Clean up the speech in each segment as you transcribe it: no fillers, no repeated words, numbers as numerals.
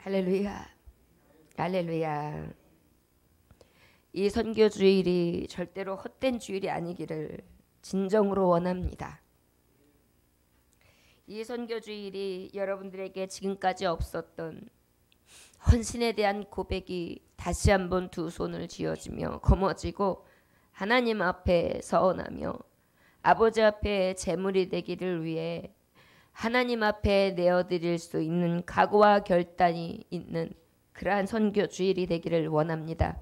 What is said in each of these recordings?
할렐루야. 할렐루야. 이 선교 주일이 절대로 헛된 주일이 아니기를 진정으로 원합니다. 이 선교 주일이 여러분들에게 지금까지 없었던 헌신에 대한 고백이 다시 한번 두 손을 쥐어주며 거머쥐고 하나님 앞에 서원하며 아버지 앞에 제물이 되기를 위해 하나님 앞에 내어드릴 수 있는 각오와 결단이 있는 그러한 선교 주일이 되기를 원합니다.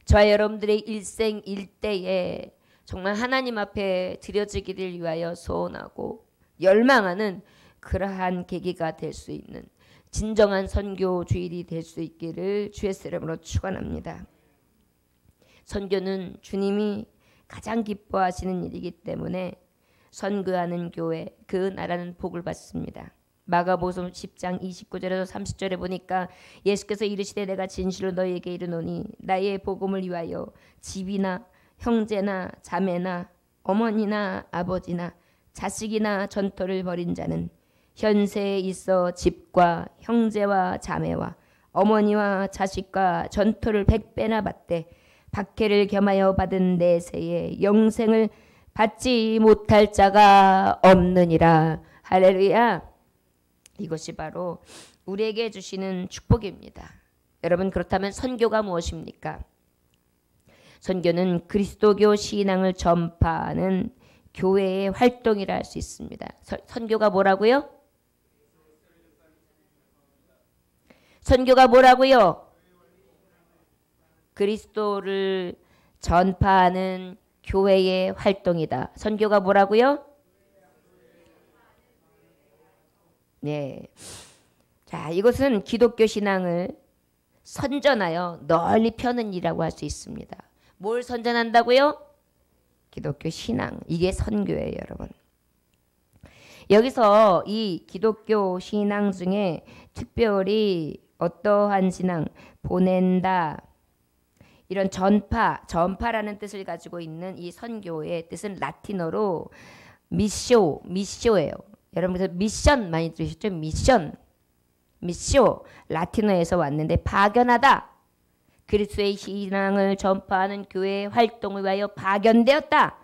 저와 여러분들의 일생일대에 정말 하나님 앞에 드려지기를 위하여 소원하고 열망하는 그러한 계기가 될 수 있는 진정한 선교 주일이 될 수 있기를 주의 이름으로 축원합니다. 선교는 주님이 가장 기뻐하시는 일이기 때문에 선교하는 교회, 그 나라는 복을 받습니다. 마가복음 10장 29절에서 30절에 보니까 예수께서 이르시되 내가 진실로 너희에게 이르노니 나의 복음을 위하여 집이나 형제나 자매나 어머니나 아버지나 자식이나 전토를 벌인 자는 현세에 있어 집과 형제와 자매와 어머니와 자식과 전토를 100배나 받되 박해를 겸하여 받은 내세에 영생을 받지 못할 자가 없느니라. 할렐루야. 이것이 바로 우리에게 주시는 축복입니다. 여러분, 그렇다면 선교가 무엇입니까? 선교는 그리스도교 신앙을 전파하는 교회의 활동이라 할 수 있습니다. 선교가 뭐라고요? 선교가 뭐라고요? 그리스도를 전파하는 교회의 활동이다. 선교가 뭐라고요? 네. 자, 이것은 기독교 신앙을 선전하여 널리 펴는 일이라고 할 수 있습니다. 뭘 선전한다고요? 기독교 신앙. 이게 선교예요, 여러분. 여기서 이 기독교 신앙 중에 특별히 어떠한 신앙, 보낸다, 이런 전파라는 뜻을 가지고 있는 이 선교의 뜻은 라틴어로 미쇼예요. 여러분 그래서 미션 많이 들으셨죠? 미쇼 라틴어에서 왔는데 파견하다. 그리스도의 신앙을 전파하는 교회의 활동을 위하여 파견되었다.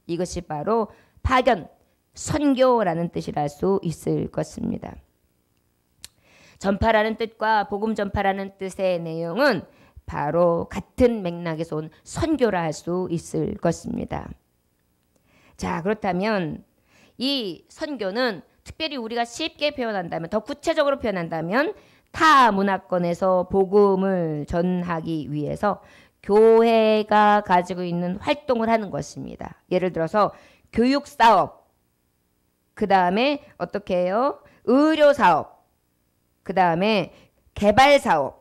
이것이 바로 파견, 선교라는 뜻이라 할 수 있을 것입니다. 전파라는 뜻과 복음 전파라는 뜻의 내용은 바로 같은 맥락에서 온 선교라 할 수 있을 것입니다. 자, 그렇다면 이 선교는 특별히 우리가 쉽게 표현한다면, 더 구체적으로 표현한다면 타 문화권에서 복음을 전하기 위해서 교회가 가지고 있는 활동을 하는 것입니다. 예를 들어서 교육사업, 그 다음에 어떻게 해요? 의료사업, 그 다음에 개발사업,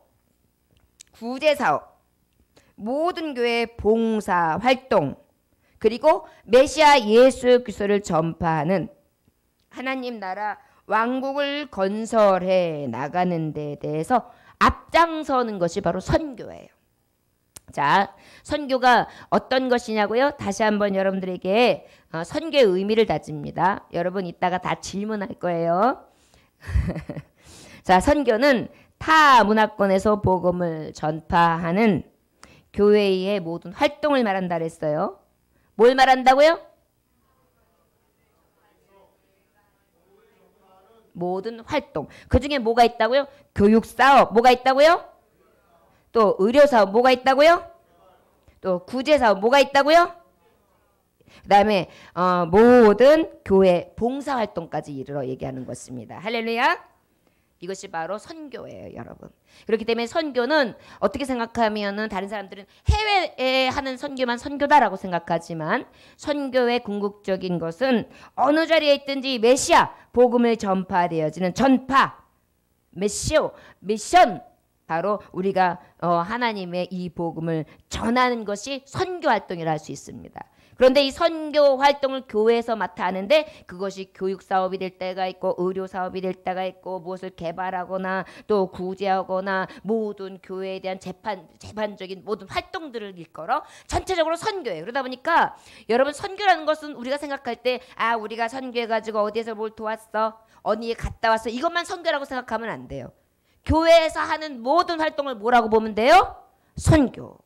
구제사업, 모든 교회의 봉사 활동, 그리고 메시아 예수 그리스도를 전파하는 하나님 나라 왕국을 건설해 나가는 데 대해서 앞장서는 것이 바로 선교예요. 자, 선교가 어떤 것이냐고요? 다시 한번 여러분들에게 선교의 의미를 다집니다. 여러분 이따가 다 질문할 거예요. 자, 선교는 타 문화권에서 복음을 전파하는 교회의 모든 활동을 말한다 그랬어요. 뭘 말한다고요? 모든 활동. 그 중에 뭐가 있다고요? 교육사업. 뭐가 있다고요? 또 의료사업. 뭐가 있다고요? 또 구제사업. 뭐가 있다고요? 그 다음에 모든 교회 봉사활동까지 이르러 얘기하는 것입니다. 할렐루야. 이것이 바로 선교예요, 여러분. 그렇기 때문에 선교는 어떻게 생각하면은 다른 사람들은 해외에 하는 선교만 선교다라고 생각하지만 선교의 궁극적인 것은 어느 자리에 있든지 메시아 복음을 전파되어지는 전파, 미션, 바로 우리가 하나님의 이 복음을 전하는 것이 선교 활동이라 할 수 있습니다. 그런데 이 선교 활동을 교회에서 맡아 하는데 그것이 교육 사업이 될 때가 있고 의료 사업이 될 때가 있고 무엇을 개발하거나 또 구제하거나 모든 교회에 대한 재판적인 모든 활동들을 일컬어 전체적으로 선교예요. 그러다 보니까 여러분 선교라는 것은 우리가 생각할 때 우리가 선교해가지고 어디에서 뭘 도왔어? 어디에 갔다 왔어? 이것만 선교라고 생각하면 안 돼요. 교회에서 하는 모든 활동을 뭐라고 보면 돼요? 선교.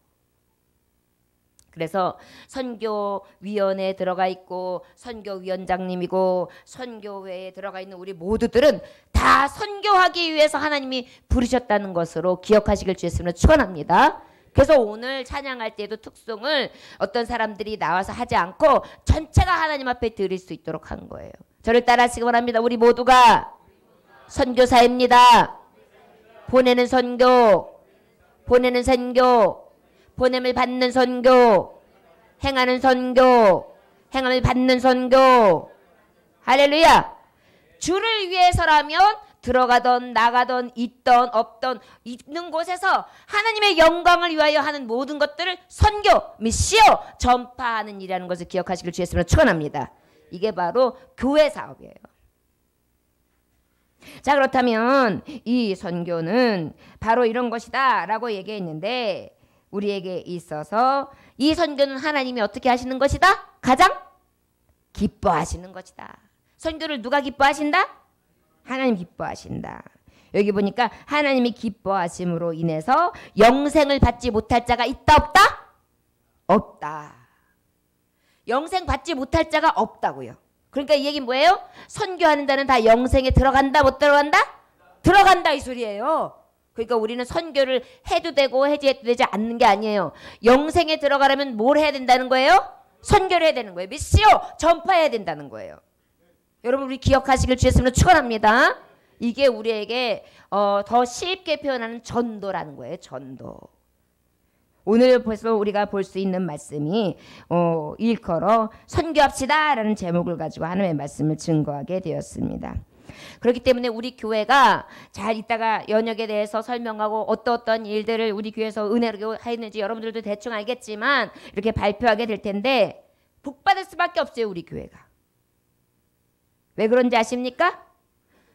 그래서 선교위원회에 들어가 있고 선교위원장님이고 선교회에 들어가 있는 우리 모두들은 다 선교하기 위해서 하나님이 부르셨다는 것으로 기억하시길 주였으면 축원합니다. 그래서 오늘 찬양할 때도 특송을 어떤 사람들이 나와서 하지 않고 전체가 하나님 앞에 드릴 수 있도록 한 거예요. 저를 따라하시기 바랍니다. 우리 모두가 선교사입니다. 보내는 선교, 보내는 선교, 보냄을 받는 선교, 행하는 선교, 행함을 받는 선교. 할렐루야. 주를 위해서라면 들어가던 나가던 있던 없던 있는 곳에서 하나님의 영광을 위하여 하는 모든 것들을 선교, 미시오 전파하는 일이라는 것을 기억하시길 주였으면 축원합니다. 이게 바로 교회 사업이에요. 자, 그렇다면 이 선교는 바로 이런 것이다 라고 얘기했는데 우리에게 있어서 이 선교는 하나님이 어떻게 하시는 것이다? 가장 기뻐하시는 것이다. 선교를 누가 기뻐하신다? 하나님 기뻐하신다. 여기 보니까 하나님이 기뻐하심으로 인해서 영생을 받지 못할 자가 있다 없다? 없다. 영생 받지 못할 자가 없다고요. 그러니까 이 얘기는 뭐예요? 선교하는 자는 다 영생에 들어간다 못 들어간다? 들어간다 이 소리예요. 그러니까 우리는 선교를 해도 되고 해도 되지 않는 게 아니에요. 영생에 들어가려면 뭘 해야 된다는 거예요? 선교를 해야 되는 거예요. 미시오 전파해야 된다는 거예요. 여러분 우리 기억하시길 주였으면 축원합니다. 이게 우리에게 더 쉽게 표현하는 전도라는 거예요. 전도. 오늘 벌써 우리가 볼 수 있는 말씀이 일컬어 선교합시다 라는 제목을 가지고 하나님의 말씀을 증거하게 되었습니다. 그렇기 때문에 우리 교회가 잘 이따가 연역에 대해서 설명하고 어떤 일들을 우리 교회에서 은혜로 했는지 여러분들도 대충 알겠지만 이렇게 발표하게 될 텐데 복받을 수밖에 없어요. 우리 교회가. 왜 그런지 아십니까?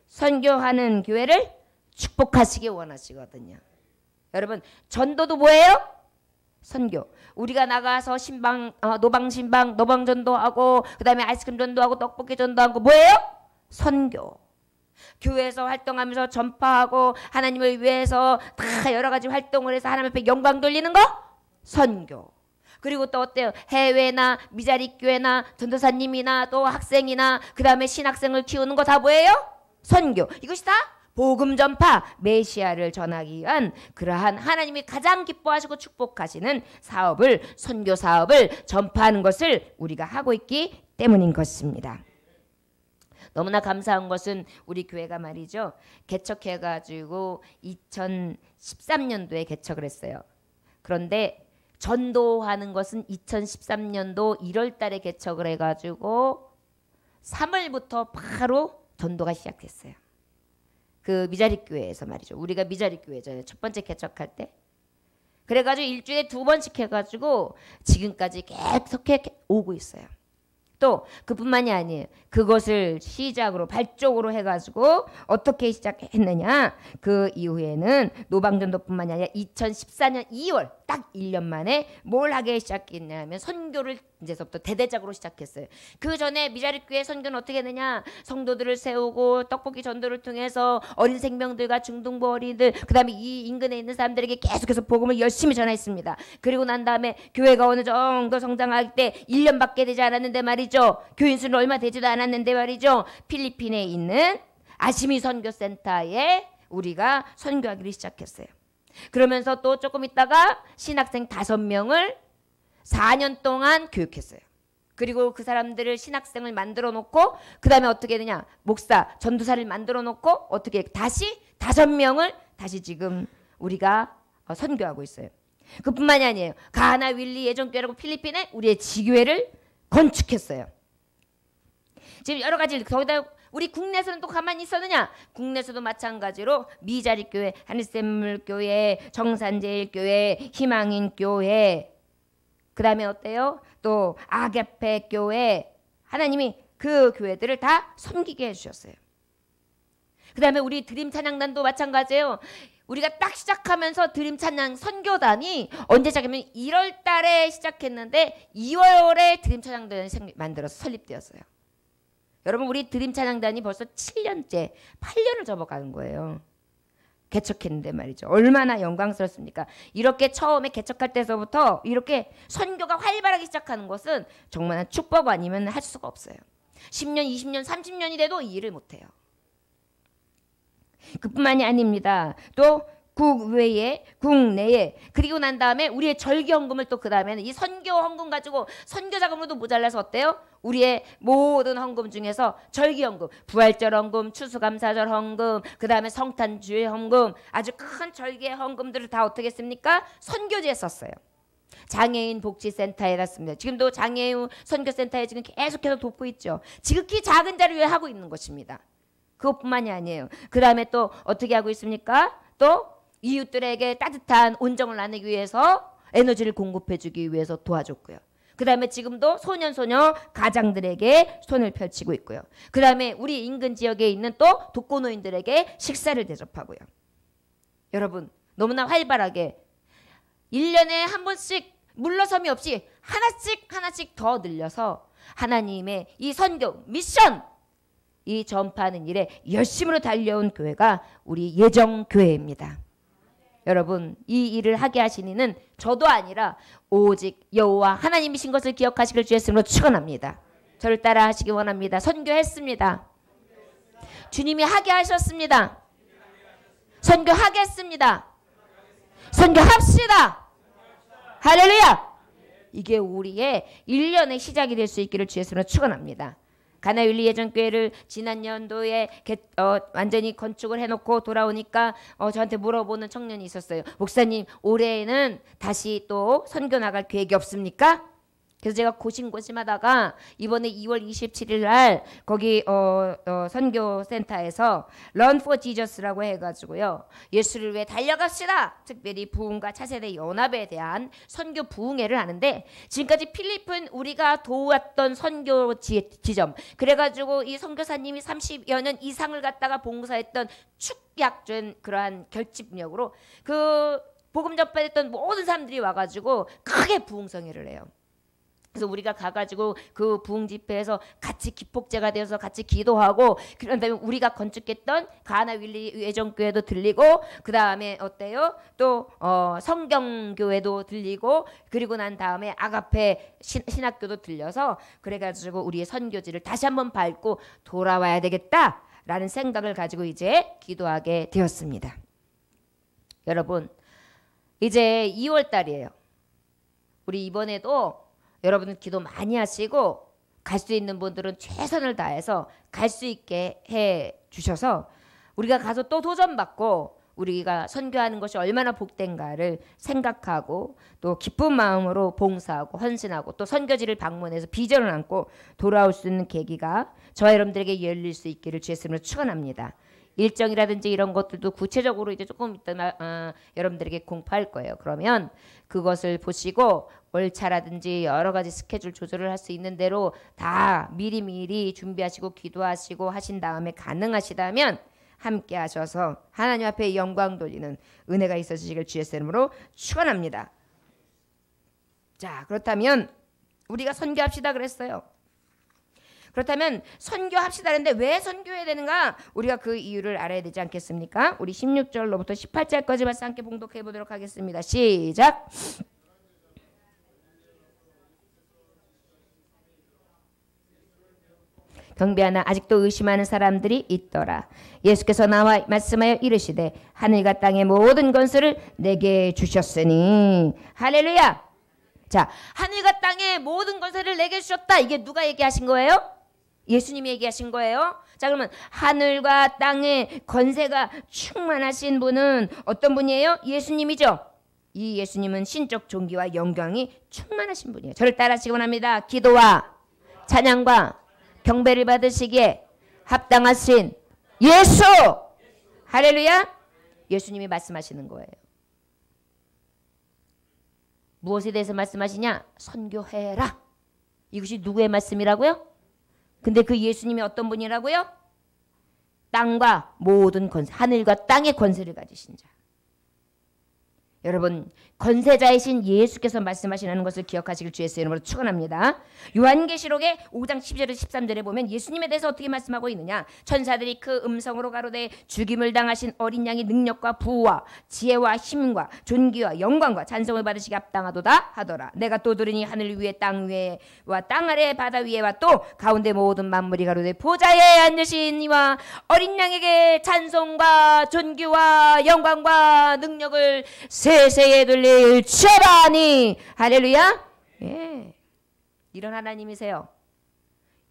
선교하는 교회를 축복하시기 원하시거든요. 여러분 전도도 뭐예요? 선교. 우리가 나가서 노방신방, 노방전도하고 그 다음에 아이스크림 전도하고 떡볶이 전도하고 뭐예요? 선교. 교회에서 활동하면서 전파하고 하나님을 위해서 다 여러 가지 활동을 해서 하나님 앞에 영광 돌리는 거? 선교. 그리고 또 어때요? 해외나 미자리 교회나 전도사님이나 또 학생이나 그 다음에 신학생을 키우는 거 다 뭐예요? 선교. 이것이 다 복음 전파, 메시아를 전하기 위한 그러한 하나님이 가장 기뻐하시고 축복하시는 사업을, 선교 사업을 전파하는 것을 우리가 하고 있기 때문인 것입니다. 너무나 감사한 것은 우리 교회가 말이죠. 개척해가지고 2013년도에 개척을 했어요. 그런데 전도하는 것은 2013년도 1월 달에 개척을 해가지고 3월부터 바로 전도가 시작됐어요. 그 미자리 교회에서 말이죠. 우리가 미자리 교회잖아요. 첫 번째 개척할 때. 그래가지고 일주일에 2번씩 해가지고 지금까지 계속 오고 있어요. 또 그뿐만이 아니에요. 그것을 시작으로 발족으로 해가지고 어떻게 시작했느냐. 그 이후에는 노방전도뿐만이 아니라 2014년 2월 딱 1년 만에 뭘 하게 시작했냐면 선교를 이제서부터 대대적으로 시작했어요. 그 전에 미자립교회 선교는 어떻게 했느냐. 성도들을 세우고 떡볶이 전도를 통해서 어린 생명들과 중등부 어린이들 그 다음에 이 인근에 있는 사람들에게 계속해서 복음을 열심히 전했습니다. 그리고 난 다음에 교회가 어느 정도 성장할 때 1년밖에 되지 않았는데 말이죠. 교인 수는 얼마 되지도 않았는데 말이죠. 필리핀에 있는 아시미 선교센터에 우리가 선교하기를 시작했어요. 그러면서 또 조금 있다가 신학생 5명을 4년 동안 교육했어요. 그리고 그 사람들을 신학생을 만들어 놓고 그 다음에 어떻게 되냐. 목사, 전도사를 만들어 놓고 어떻게 다시 5명을 다시 지금 우리가 선교하고 있어요. 그뿐만이 아니에요. 가나 윌리 예전교회라고 필리핀에 우리의 지교회를 건축했어요. 지금 여러 가지 거기다 우리 국내에서는 또 가만히 있었느냐? 국내에서도 마찬가지로 미자립교회, 하늘샘물교회, 정산제일교회, 희망인교회 그 다음에 어때요? 또 아게페 교회 하나님이 그 교회들을 다 섬기게 해주셨어요. 그 다음에 우리 드림 찬양단도 마찬가지예요. 우리가 딱 시작하면서 드림 찬양 선교단이 언제 시작하면 1월 달에 시작했는데 2월에 드림 찬양단이 만들어서 설립되었어요. 여러분 우리 드림 찬양단이 벌써 7년째 8년을 접어가는 거예요. 개척했는데 말이죠. 얼마나 영광스럽습니까? 이렇게 처음에 개척할 때서부터 이렇게 선교가 활발하게 시작하는 것은 정말 축복 아니면 할 수가 없어요. 10년, 20년, 30년이 돼도 이 일을 못해요. 그뿐만이 아닙니다. 또 국외에, 국내에, 그리고 난 다음에 우리의 절기헌금을 또 그 다음에는 이 선교 헌금 가지고 선교 자금으로도 모자라서 어때요? 우리의 모든 헌금 중에서 절기헌금, 부활절 헌금, 추수감사절 헌금, 그 다음에 성탄주의 헌금, 아주 큰 절기의 헌금들을 다 어떻게 했습니까? 선교지에 썼어요. 장애인 복지센터에 놨습니다. 지금도 장애인 선교센터에 지금 계속해서 돕고 있죠. 지극히 작은 자를 위해 하고 있는 것입니다. 그것뿐만이 아니에요. 그 다음에 또 어떻게 하고 있습니까? 또 이웃들에게 따뜻한 온정을 나누기 위해서 에너지를 공급해주기 위해서 도와줬고요. 그 다음에 지금도 소년소녀 가장들에게 손을 펼치고 있고요. 그 다음에 우리 인근 지역에 있는 또 독거노인들에게 식사를 대접하고요. 여러분 너무나 활발하게 1년에 한 번씩 물러섬이 없이 하나씩 더 늘려서 하나님의 이 선교 미션 이 전파하는 일에 열심으로 달려온 교회가 우리 예정교회입니다. 여러분 이 일을 하게 하신 이는 저도 아니라 오직 여호와 하나님이신 것을 기억하시길 주의 이름으로 축원합니다. 저를 따라 하시기 원합니다. 선교했습니다. 주님이 하게 하셨습니다. 선교하겠습니다. 선교합시다. 할렐루야. 이게 우리의 1년의 시작이 될 수 있기를 주의 이름으로 축원합니다. 가나윌리 예전교회를 지난 연도에 완전히 건축을 해놓고 돌아오니까 저한테 물어보는 청년이 있었어요. 목사님 올해에는 다시 또 선교 나갈 계획이 없습니까? 그래서 제가 고심고심하다가 이번에 2월 27일 날 거기 선교센터에서 Run for Jesus라고 해가지고요. 예수를 위해 달려갑시다. 특별히 부흥과 차세대 연합에 대한 선교 부흥회를 하는데 지금까지 필리핀 우리가 도왔던 선교 지점 그래가지고 이 선교사님이 30여 년 이상을 갖다가 봉사했던 축약된 그러한 결집력으로 그 복음 전파했던 모든 사람들이 와가지고 크게 부흥성회를 해요. 그래서 우리가 가가지고 그 부흥 집회에서 같이 기폭제가 되어서 같이 기도하고 그런 다음에 우리가 건축했던 가나윌리 예정교회도 들리고 그 다음에 어때요? 또 성경교회도 들리고 그리고 난 다음에 아가페 신학교도 들려서 그래가지고 우리의 선교지를 다시 한번 밟고 돌아와야 되겠다라는 생각을 가지고 이제 기도하게 되었습니다. 여러분 이제 2월 달이에요. 우리 이번에도 여러분은 기도 많이 하시고 갈 수 있는 분들은 최선을 다해서 갈 수 있게 해 주셔서 우리가 가서 또 도전받고 우리가 선교하는 것이 얼마나 복된가를 생각하고 또 기쁜 마음으로 봉사하고 헌신하고 또 선교지를 방문해서 비전을 안고 돌아올 수 있는 계기가 저와 여러분들에게 열릴 수 있기를 주의 이름으로 축원합니다. 일정이라든지 이런 것들도 구체적으로 이제 조금 이따 여러분들에게 공포할 거예요. 그러면 그것을 보시고 월차라든지 여러 가지 스케줄 조절을 할 수 있는 대로 다 미리미리 준비하시고 기도하시고 하신 다음에 가능하시다면 함께 하셔서 하나님 앞에 영광 돌리는 은혜가 있어지시길 주의 이름으로 축원합니다. 자, 그렇다면 우리가 선교합시다 그랬어요. 그렇다면 선교합시다 했는데 왜 선교해야 되는가? 우리가 그 이유를 알아야 되지 않겠습니까? 우리 16절로부터 18절까지 말씀 함께 봉독해 보도록 하겠습니다. 시작! 경비하나 아직도 의심하는 사람들이 있더라. 예수께서 나와 말씀하여 이르시되 하늘과 땅의 모든 권세를 내게 주셨으니 할렐루야. 자, 하늘과 땅의 모든 권세를 내게 주셨다. 이게 누가 얘기하신 거예요? 예수님이 얘기하신 거예요. 자, 그러면 하늘과 땅의 권세가 충만하신 분은 어떤 분이에요? 예수님이죠. 이 예수님은 신적 존귀와 영광이 충만하신 분이에요. 저를 따라하시기 원합니다. 기도와 찬양과 경배를 받으시기에 합당하신 예수! 할렐루야! 예수님이 말씀하시는 거예요. 무엇에 대해서 말씀하시냐? 선교해라. 이것이 누구의 말씀이라고요? 근데 그 예수님이 어떤 분이라고요? 땅과 모든 권세, 하늘과 땅의 권세를 가지신 자. 여러분 권세자이신 예수께서 말씀하시는 것을 기억하시길 주의 이름으로 축원합니다. 요한계시록의 5장 12절에서 13절에 보면 예수님에 대해서 어떻게 말씀하고 있느냐. 천사들이 그 음성으로 가로되 죽임을 당하신 어린 양이 능력과 부와 지혜와 힘과 존귀와 영광과 찬송을 받으시기 합당하도다 하더라. 내가 또 들으니 하늘 위에 땅 위에와 땅 아래 바다 위에와 또 가운데 모든 만물이 가로되 보좌에 앉으신 이와 어린 양에게 찬송과 존귀와 영광과 능력을 세세에 들릴지어다니. 할렐루야. 예, 이런 하나님이세요.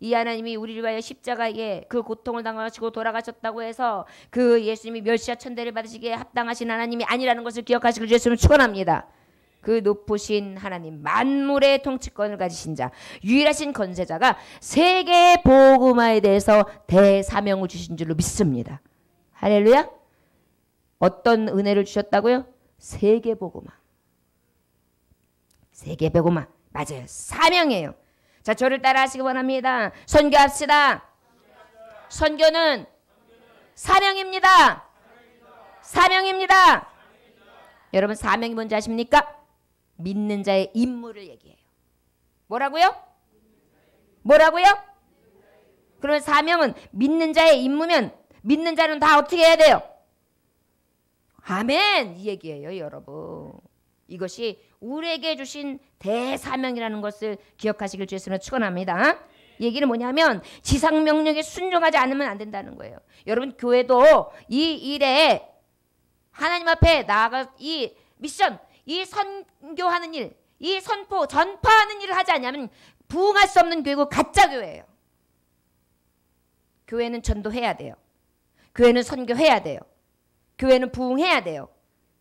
이 하나님이 우리를 위하여 십자가에 그 고통을 당하시고 돌아가셨다고 해서 그 예수님이 멸시와 천대를 받으시기에 합당하신 하나님이 아니라는 것을 기억하시길 주였으면 축원합니다. 그 높으신 하나님, 만물의 통치권을 가지신 자, 유일하신 권세자가 세계 복음화에 대해서 대사명을 주신 줄로 믿습니다. 할렐루야. 어떤 은혜를 주셨다고요? 세계복음화. 세계복음화. 맞아요. 사명이에요. 자, 저를 따라 하시기 원합니다. 선교합시다. 선교는 사명입니다. 사명입니다. 여러분 사명이 뭔지 아십니까? 믿는 자의 임무를 얘기해요. 뭐라고요? 뭐라고요? 그러면 사명은 믿는 자의 임무면 믿는 자는 다 어떻게 해야 돼요? 아멘, 이 얘기예요. 여러분 이것이 우리에게 주신 대사명이라는 것을 기억하시길 주였으면 축원합니다. 얘기는 뭐냐면 지상명령에 순종하지 않으면 안 된다는 거예요. 여러분 교회도 이 일에 하나님 앞에 나아가 이 미션, 이 선교하는 일, 이 선포, 전파하는 일을 하지 않으면 부흥할 수 없는 교회고 가짜 교회예요. 교회는 전도해야 돼요. 교회는 선교해야 돼요. 교회는 부흥해야 돼요.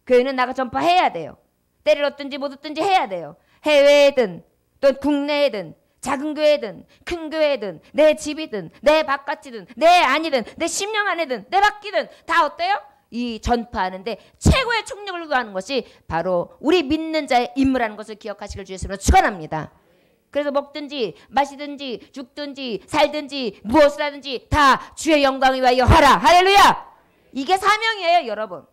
교회는 나가 전파해야 돼요. 때를 얻든지 못 얻든지 해야 돼요. 해외에든 또 국내에든 작은 교회든 큰 교회든 내 집이든 내 바깥이든 내 안이든 내 심령 안에든 내 밖이든 다 어때요? 이 전파하는데 최고의 총력을 구하는 것이 바로 우리 믿는 자의 임무라는 것을 기억하시길 주였으면 축원합니다. 그래서 먹든지 마시든지 죽든지 살든지 무엇을 하든지 다 주의 영광을 위하여 하라. 할렐루야. 이게 사명이에요. 여러분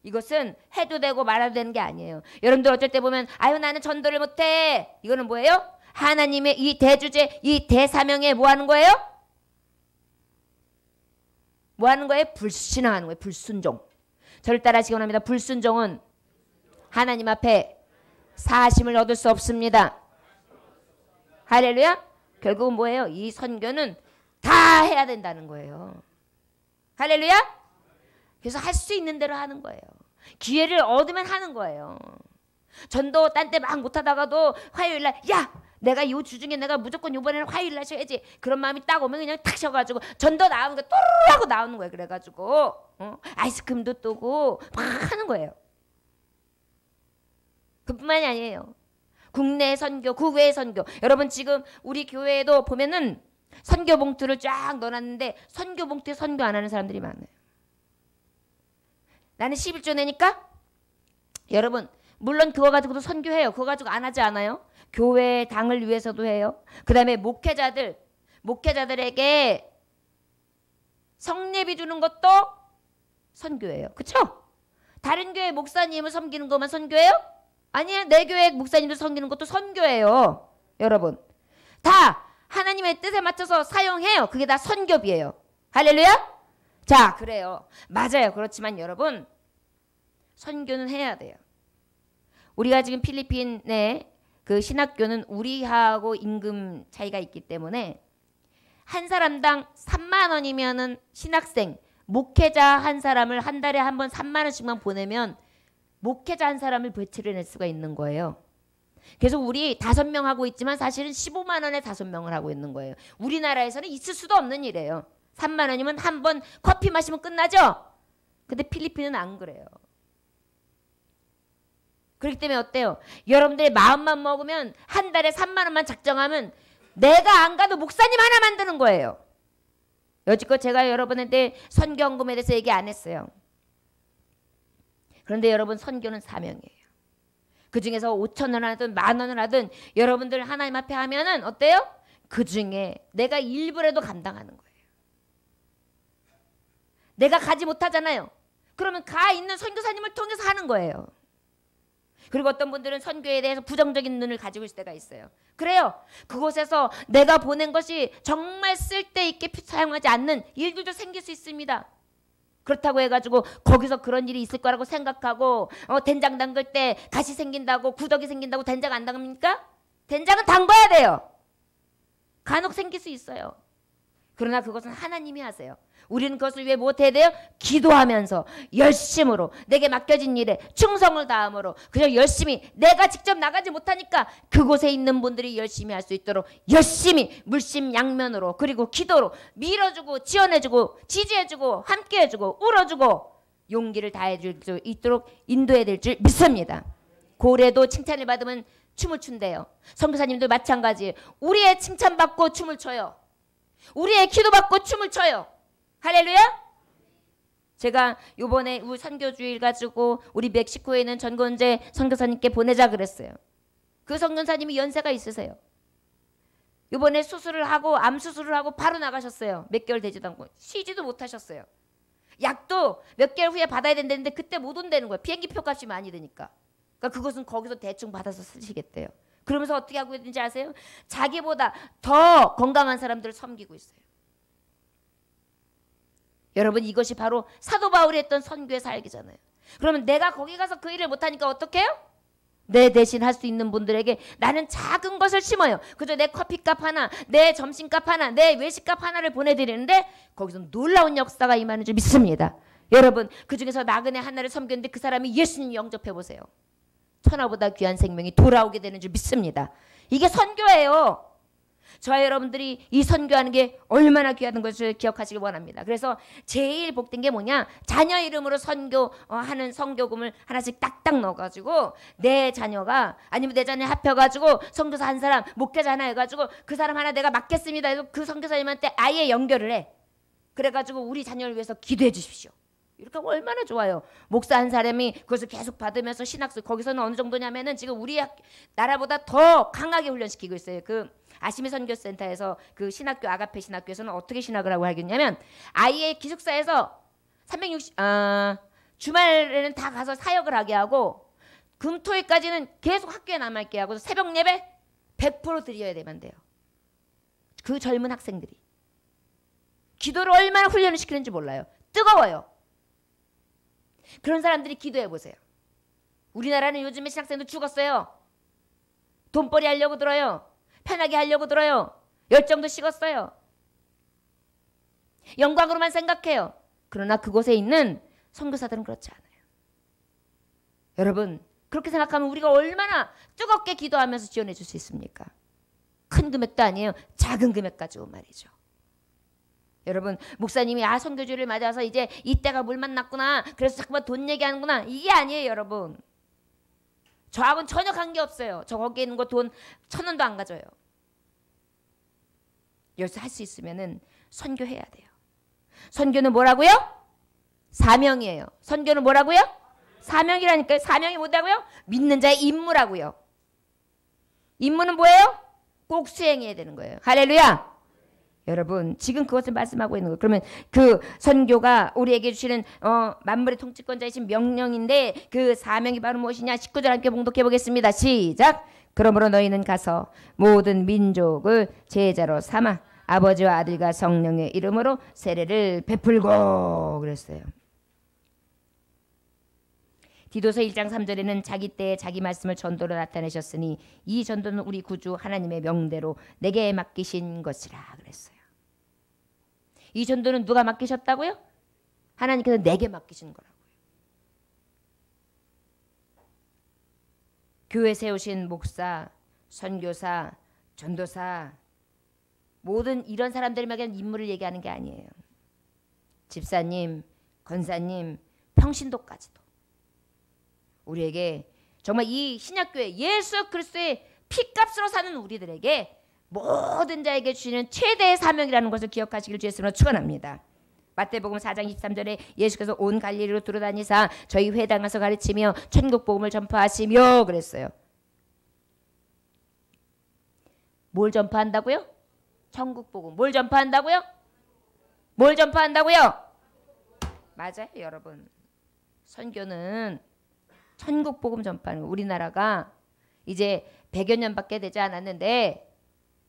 이것은 해도 되고 말아도 되는 게 아니에요. 여러분들 어쩔 때 보면 아유 나는 전도를 못해. 이거는 뭐예요? 하나님의 이 대주제, 이 대사명에 뭐 하는 거예요? 뭐 하는 거예요? 불신앙하는 거예요. 불순종. 저를 따라하시기 원합니다. 불순종은 하나님 앞에 사심을 얻을 수 없습니다. 할렐루야. 결국은 뭐예요? 이 선교는 다 해야 된다는 거예요. 할렐루야. 그래서 할 수 있는 대로 하는 거예요. 기회를 얻으면 하는 거예요. 전도 딴 때 막 못하다가도 화요일날 야 내가 이 주중에 내가 무조건 이번에는 화요일날 쉬어야지. 그런 마음이 딱 오면 그냥 탁 쉬어가지고 전도 나오는 거 또르르 하고 나오는 거예요. 그래가지고 아이스크림도 뜨고 막 하는 거예요. 그뿐만이 아니에요. 국내 선교, 국외 선교. 여러분 지금 우리 교회에도 보면은 선교 봉투를 쫙 넣어놨는데 선교 봉투에 선교 안 하는 사람들이 많아요. 나는 11조 내니까 여러분 물론 그거 가지고도 선교해요. 그거 가지고 안 하지 않아요? 교회 당을 위해서도 해요. 그 다음에 목회자들에게 성례비 주는 것도 선교예요. 그쵸? 다른 교회 목사님을 섬기는 것만 선교예요? 아니에요. 내 교회 목사님들 섬기는 것도 선교예요. 여러분 다 하나님의 뜻에 맞춰서 사용해요. 그게 다 선교비예요. 할렐루야. 자 그래요. 맞아요. 그렇지만 여러분 선교는 해야 돼요. 우리가 지금 필리핀의 그 신학교는 우리하고 임금 차이가 있기 때문에 한 사람당 3만 원이면은 신학생 목회자 한 사람을 한 달에 한 번 3만 원씩만 보내면 목회자 한 사람을 배출해 낼 수가 있는 거예요. 그래서 우리 5명 하고 있지만 사실은 15만 원에 5명을 하고 있는 거예요. 우리나라에서는 있을 수도 없는 일이에요. 3만 원이면 한 번 커피 마시면 끝나죠? 근데 필리핀은 안 그래요. 그렇기 때문에 어때요? 여러분들의 마음만 먹으면 한 달에 3만 원만 작정하면 내가 안 가도 목사님 하나 만드는 거예요. 여지껏 제가 여러분한테 선교헌금에 대해서 얘기 안 했어요. 그런데 여러분 선교는 사명이에요. 그 중에서 5천 원 하든 10,000원을 하든 여러분들 하나님 앞에 하면은 어때요? 그 중에 내가 일부라도 감당하는 거예요. 내가 가지 못하잖아요. 그러면 가 있는 선교사님을 통해서 하는 거예요. 그리고 어떤 분들은 선교에 대해서 부정적인 눈을 가지고 있을 때가 있어요. 그래요. 그곳에서 내가 보낸 것이 정말 쓸데있게 사용하지 않는 일들도 생길 수 있습니다. 그렇다고 해가지고 거기서 그런 일이 있을 거라고 생각하고 된장 담글 때 가시 생긴다고 구더기 생긴다고 된장 안 담깁니까? 된장은 담궈야 돼요. 간혹 생길 수 있어요. 그러나 그것은 하나님이 하세요. 우리는 그것을 위해 무엇해야 돼요? 기도하면서 열심으로 내게 맡겨진 일에 충성을 다함으로 그냥 열심히 내가 직접 나가지 못하니까 그곳에 있는 분들이 열심히 할 수 있도록 열심히 물심양면으로 그리고 기도로 밀어주고 지원해주고 지지해주고 함께해주고 울어주고 용기를 다해줄 수 있도록 인도해야 될 줄 믿습니다. 고래도 칭찬을 받으면 춤을 춘대요. 선교사님도 마찬가지. 우리의 칭찬받고 춤을 춰요. 우리의 기도받고 춤을 춰요. 할렐루야. 제가 요번에 우리 선교주일 가지고 우리 멕시코에 있는 전건재 선교사님께 보내자 그랬어요. 그 선교사님이 연세가 있으세요. 요번에 수술을 하고 암 수술을 하고 바로 나가셨어요. 몇 개월 되지도 않고 쉬지도 못하셨어요. 약도 몇 개월 후에 받아야 된다는데 그때 못 온다는 거예요. 비행기표 값이 많이 드니까. 그러니까 그것은 거기서 대충 받아서 쓰시겠대요. 그러면서 어떻게 하고 있는지 아세요? 자기보다 더 건강한 사람들을 섬기고 있어요. 여러분 이것이 바로 사도 바울이 했던 선교의 살기잖아요. 그러면 내가 거기 가서 그 일을 못하니까 어떻게 해요? 내 대신 할 수 있는 분들에게 나는 작은 것을 심어요. 그저 내 커피값 하나, 내 점심값 하나, 내 외식값 하나를 보내드리는데 거기서 놀라운 역사가 임하는 줄 믿습니다. 여러분 그중에서 나그네 하나를 섬겼는데 그 사람이 예수님 영접해 보세요. 천하보다 귀한 생명이 돌아오게 되는 줄 믿습니다. 이게 선교예요. 저와 여러분들이 이 선교하는 게 얼마나 귀한 것을 기억하시길 원합니다. 그래서 제일 복된 게 뭐냐? 자녀 이름으로 선교하는 선교금을 하나씩 딱딱 넣어가지고 내 자녀가 아니면 내 자녀 합혀가지고 선교사 한 사람 목회자 하나 해가지고 그 사람 하나 내가 맡겠습니다 해서 그 선교사님한테 아예 연결을 해. 그래가지고 우리 자녀를 위해서 기도해 주십시오. 이렇게 하면 얼마나 좋아요. 목사 한 사람이 그것을 계속 받으면서 신학수 거기서는 어느 정도냐면은 지금 우리 나라보다 더 강하게 훈련시키고 있어요. 그 아시미 선교센터에서 그 신학교 아가페 신학교에서는 어떻게 신학을 하고 하겠냐면 아이의 기숙사에서 360 주말에는 다 가서 사역을 하게 하고 금토일까지는 계속 학교에 남아있게 하고 새벽 예배 100% 드려야 되면 돼요. 그 젊은 학생들이 기도를 얼마나 훈련을 시키는지 몰라요. 뜨거워요. 그런 사람들이 기도해 보세요. 우리나라는 요즘에 신학생들 죽었어요. 돈벌이 하려고 들어요. 편하게 하려고 들어요. 열정도 식었어요. 영광으로만 생각해요. 그러나 그곳에 있는 선교사들은 그렇지 않아요. 여러분 그렇게 생각하면 우리가 얼마나 뜨겁게 기도하면서 지원해 줄 수 있습니까? 큰 금액도 아니에요. 작은 금액 가지고 말이죠. 여러분 목사님이 선교주를 맞아서 이제 이때가 물 만났구나 그래서 자꾸만 돈 얘기하는구나 이게 아니에요. 여러분 저하고는 전혀 관계없어요. 저 거기에 있는 거 돈 1,000원도 안 가져요. 여기서 할 수 있으면은 선교해야 돼요. 선교는 뭐라고요? 사명이에요. 선교는 뭐라고요? 사명이라니까요. 사명이 뭐라고요? 믿는 자의 임무라고요. 임무는 뭐예요? 꼭 수행해야 되는 거예요. 할렐루야. 여러분 지금 그것을 말씀하고 있는 거예요. 그러면 그 선교가 우리에게 주시는 만물의 통치권자이신 명령인데 그 사명이 바로 무엇이냐? 19절 함께 봉독해 보겠습니다. 시작. 그러므로 너희는 가서 모든 민족을 제자로 삼아 아버지와 아들과 성령의 이름으로 세례를 베풀고 그랬어요. 디도서 1장 3절에는 자기 때에 자기 말씀을 전도로 나타내셨으니 이 전도는 우리 구주 하나님의 명대로 내게 맡기신 것이라 그랬어요. 이 전도는 누가 맡기셨다고요? 하나님께서 내게 맡기신 거라고요. 교회 세우신 목사, 선교사, 전도사 모든 이런 사람들에게 임무를 얘기하는 게 아니에요. 집사님, 권사님, 평신도까지도 우리에게 정말 이 신약교회 예수 그리스도의 피값으로 사는 우리들에게 모든 자에게 주시는 최대의 사명이라는 것을 기억하시길 주 예수로 축원합니다. 마태복음 4장 23절에 예수께서 온 갈릴리로 두루다니사 저희 회당 가서 가르치며 천국 복음을 전파하시며 그랬어요. 뭘 전파한다고요? 천국 복음. 뭘 전파한다고요? 뭘 전파한다고요? 맞아요, 여러분. 선교는 천국 복음 전파는 우리나라가 이제 100여 년밖에 되지 않았는데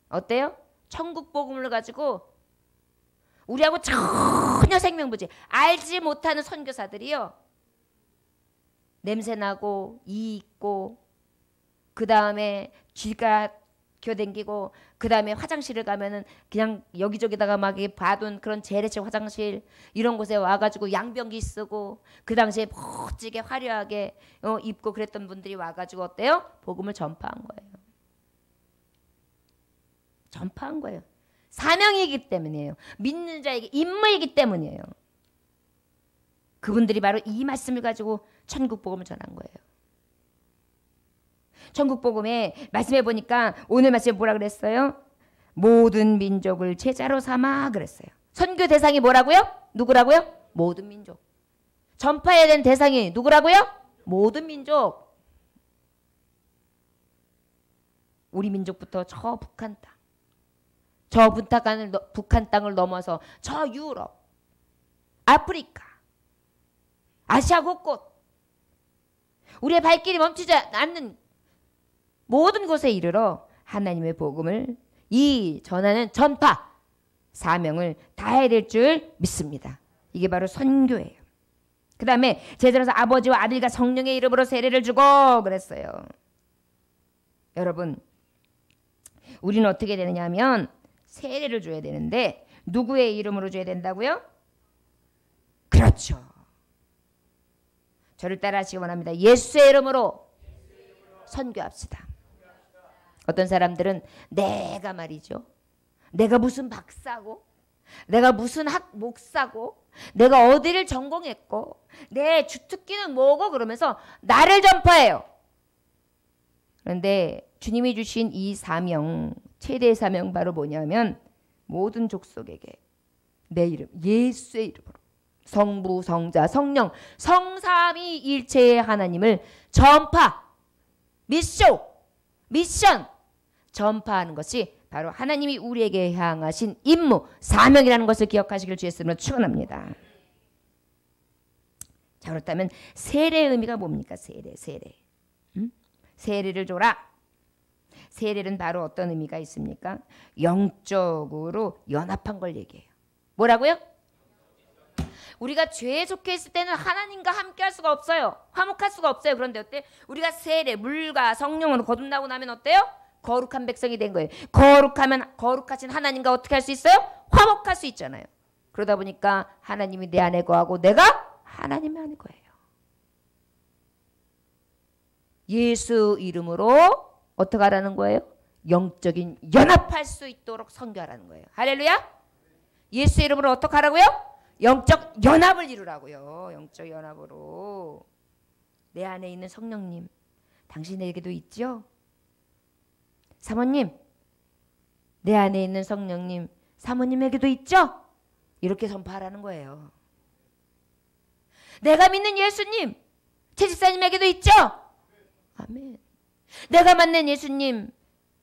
어때요? 천국 복음을 가지고 우리하고 전혀 생명부지 알지 못하는 선교사들이요. 냄새나고 이 있고 그 다음에 쥐가 겨댕기고 그 다음에 화장실을 가면은 그냥 여기저기다가 막 봐둔 그런 재래식 화장실 이런 곳에 와가지고 양변기 쓰고 그 당시에 멋지게 화려하게 입고 그랬던 분들이 와가지고 어때요? 복음을 전파한 거예요. 전파한 거예요. 사명이기 때문이에요. 믿는 자에게 임무이기 때문이에요. 그분들이 바로 이 말씀을 가지고 천국 복음을 전한 거예요. 천국 복음에 말씀해 보니까 오늘 말씀에 뭐라 그랬어요? 모든 민족을 제자로 삼아 그랬어요. 선교 대상이 뭐라고요? 누구라고요? 모든 민족. 전파해야 되는 대상이 누구라고요? 모든 민족. 우리 민족부터 저 북한 땅, 저 북한 땅을 넘어서 저 유럽, 아프리카, 아시아 곳곳 우리의 발길이 멈추지 않는 모든 곳에 이르러 하나님의 복음을 이 전하는 전파 사명을 다해야 될 줄 믿습니다. 이게 바로 선교예요. 그 다음에 제자로서 아버지와 아들과 성령의 이름으로 세례를 주고 그랬어요. 여러분 우리는 어떻게 되느냐 하면 세례를 줘야 되는데 누구의 이름으로 줘야 된다고요? 그렇죠. 저를 따라하시기 원합니다. 예수의 이름으로 선교합시다. 어떤 사람들은 내가 말이죠. 내가 무슨 박사고 내가 무슨 목사고 내가 어디를 전공했고 내 주특기는 뭐고 그러면서 나를 전파해요. 그런데 주님이 주신 이 사명 최대의 사명 바로 뭐냐면 모든 족속에게 내 이름 예수의 이름으로 성부 성자 성령 성삼위 일체의 하나님을 전파 미션 전파하는 것이 바로 하나님이 우리에게 향하신 임무 사명이라는 것을 기억하시길 주의 이름으로 축원합니다. 자 그렇다면 세례의 의미가 뭡니까? 세례 세례를 줘라. 세례는 바로 어떤 의미가 있습니까? 영적으로 연합한 걸 얘기해요. 뭐라고요? 우리가 죄에 속해 있을 때는 하나님과 함께 할 수가 없어요. 화목할 수가 없어요. 그런데 어때? 우리가 세례, 물과 성령으로 거듭나고 나면 어때요? 거룩한 백성이 된 거예요. 거룩하면 거룩하신 하나님과 어떻게 할 수 있어요? 화목할 수 있잖아요. 그러다 보니까 하나님이 내 안에 거하고 내가 하나님 안에 거예요. 예수 이름으로 어떻게 하라는 거예요? 영적인 연합할 수 있도록 선교하라는 거예요. 할렐루야. 예수 이름으로 어떻게 하라고요? 영적 연합을 이루라고요. 영적 연합으로. 내 안에 있는 성령님 당신에게도 있죠? 사모님 내 안에 있는 성령님 사모님에게도 있죠? 이렇게 전파하라는 거예요. 내가 믿는 예수님 최집사님에게도 있죠? 아멘. 내가 만난 예수님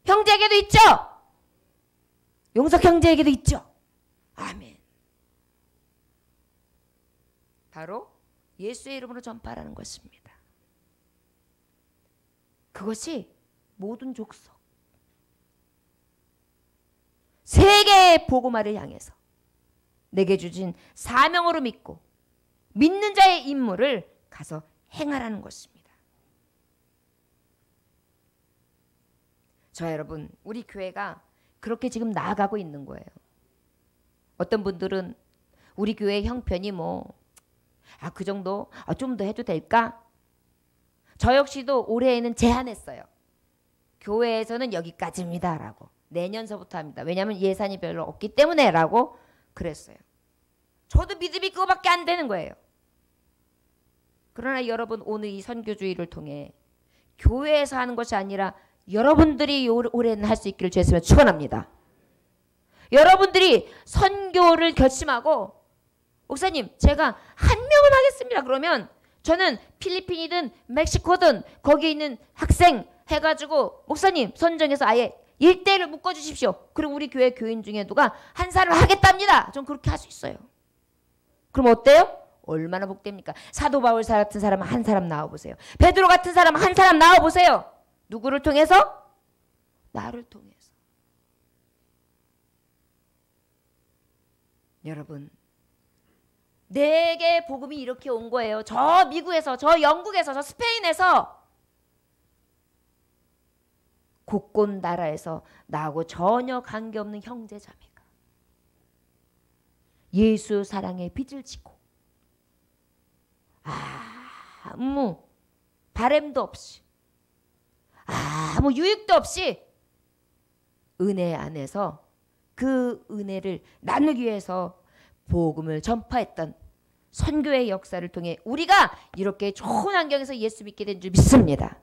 형제에게도 있죠? 용석 형제에게도 있죠? 아멘. 바로 예수의 이름으로 전파하라는 것입니다. 그것이 모든 족속 세계의 복음화를 향해서 내게 주신 사명으로 믿고 믿는 자의 임무를 가서 행하라는 것입니다. 저 여러분 우리 교회가 그렇게 지금 나아가고 있는 거예요. 어떤 분들은 우리 교회 형편이 그 정도 좀 더 해도 될까? 저 역시도 올해에는 제한했어요. 교회에서는 여기까지입니다 라고. 내년서부터 합니다. 왜냐하면 예산이 별로 없기 때문에 라고 그랬어요. 저도 믿음이 그거밖에 안 되는 거예요. 그러나 여러분 오늘 이 선교주의를 통해 교회에서 하는 것이 아니라 여러분들이 올해는 할 수 있기를 주였으면 축원합니다. 여러분들이 선교를 결심하고 목사님 제가 한 명은 하겠습니다. 그러면 저는 필리핀이든 멕시코든 거기에 있는 학생 해가지고 목사님 선정해서 아예 1대1을 묶어주십시오. 그리고 우리 교회 교인 중에 누가 한 사람을 하겠답니다. 전 그렇게 할 수 있어요. 그럼 어때요? 얼마나 복됩니까? 사도 바울 같은 사람 한 사람 나와보세요. 베드로 같은 사람 한 사람 나와보세요. 누구를 통해서? 나를 통해서. 여러분, 내게 복음이 이렇게 온 거예요. 저 미국에서, 저 영국에서, 저 스페인에서, 곳곳 나라에서 나하고 전혀 관계없는 형제 자매가 예수 사랑의 빛을 지고 아무 바램도 없이 아무 유익도 없이 은혜 안에서 그 은혜를 나누기 위해서 복음을 전파했던 선교의 역사를 통해 우리가 이렇게 좋은 환경에서 예수 믿게 된 줄 믿습니다.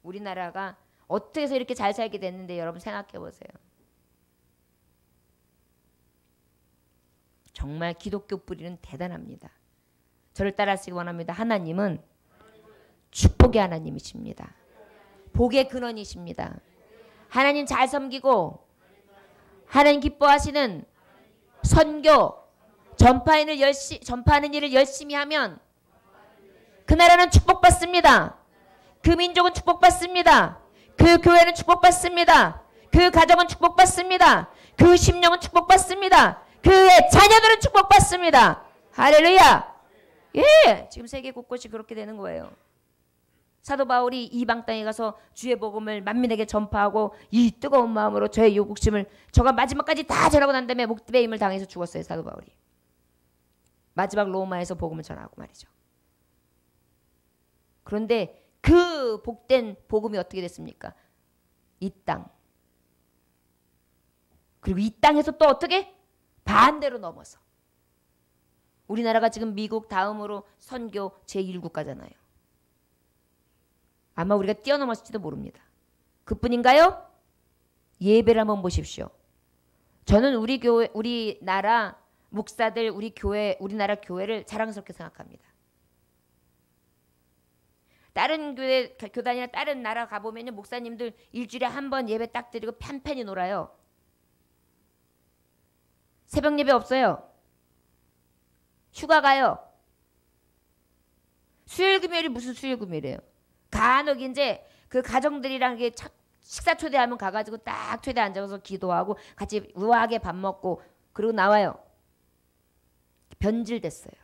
우리나라가 어떻게 해서 이렇게 잘 살게 됐는데 여러분 생각해 보세요. 정말 기독교 뿌리는 대단합니다. 저를 따라하시기 원합니다. 하나님은 축복의 하나님이십니다. 복의 근원이십니다. 하나님 잘 섬기고 하나님 기뻐하시는 선교 전파하는 일을 열심히 하면 그 나라는 축복받습니다. 그 민족은 축복받습니다. 그 교회는 축복받습니다. 그 가정은 축복받습니다. 그 심령은 축복받습니다. 그의 자녀들은 축복받습니다. 할렐루야. 예, 지금 세계 곳곳이 그렇게 되는 거예요. 사도 바울이 이방 땅에 가서 주의 복음을 만민에게 전파하고 이 뜨거운 마음으로 저의 욕심을 저가 마지막까지 다 전하고 난 다음에 목베임을 당해서 죽었어요. 사도 바울이. 마지막 로마에서 복음을 전하고 말이죠. 그런데 그 복된 복음이 어떻게 됐습니까? 이 땅. 그리고 이 땅에서 또 어떻게? 반대로 넘어서. 우리나라가 지금 미국 다음으로 선교 제1국가잖아요. 아마 우리가 뛰어넘었을지도 모릅니다. 그뿐인가요? 예배를 한번 보십시오. 저는 우리 교회, 우리나라 목사들, 우리 교회, 우리나라 교회를 자랑스럽게 생각합니다. 다른 교단이나 다른 나라 가보면 목사님들 일주일에 한 번 예배 딱 드리고 편편히 놀아요. 새벽 예배 없어요. 휴가 가요. 수요일 금요일이 무슨 수요일 금요일이에요. 간혹 이제 그 가정들이랑 식사 초대하면 가가지고 딱 초대 앉아서 기도하고 같이 우아하게 밥 먹고 그리고 나와요. 변질됐어요.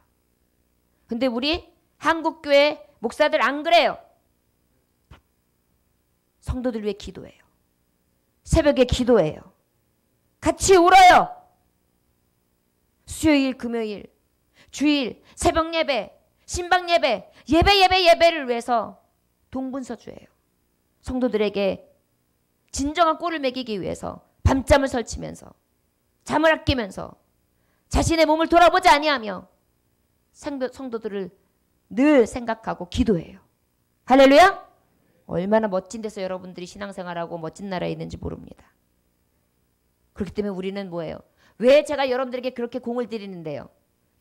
근데 우리 한국교회 목사들 안 그래요. 성도들 위해 기도해요. 새벽에 기도해요. 같이 울어요. 수요일, 금요일, 주일, 새벽 예배, 신방 예배를 위해서 동분서주예요. 성도들에게 진정한 꼴을 먹이기 위해서 밤잠을 설치면서 잠을 아끼면서 자신의 몸을 돌아보지 아니하며 성도들을 늘 생각하고 기도해요. 할렐루야? 얼마나 멋진 데서 여러분들이 신앙생활하고 멋진 나라에 있는지 모릅니다. 그렇기 때문에 우리는 뭐예요? 왜 제가 여러분들에게 그렇게 공을 들이는데요?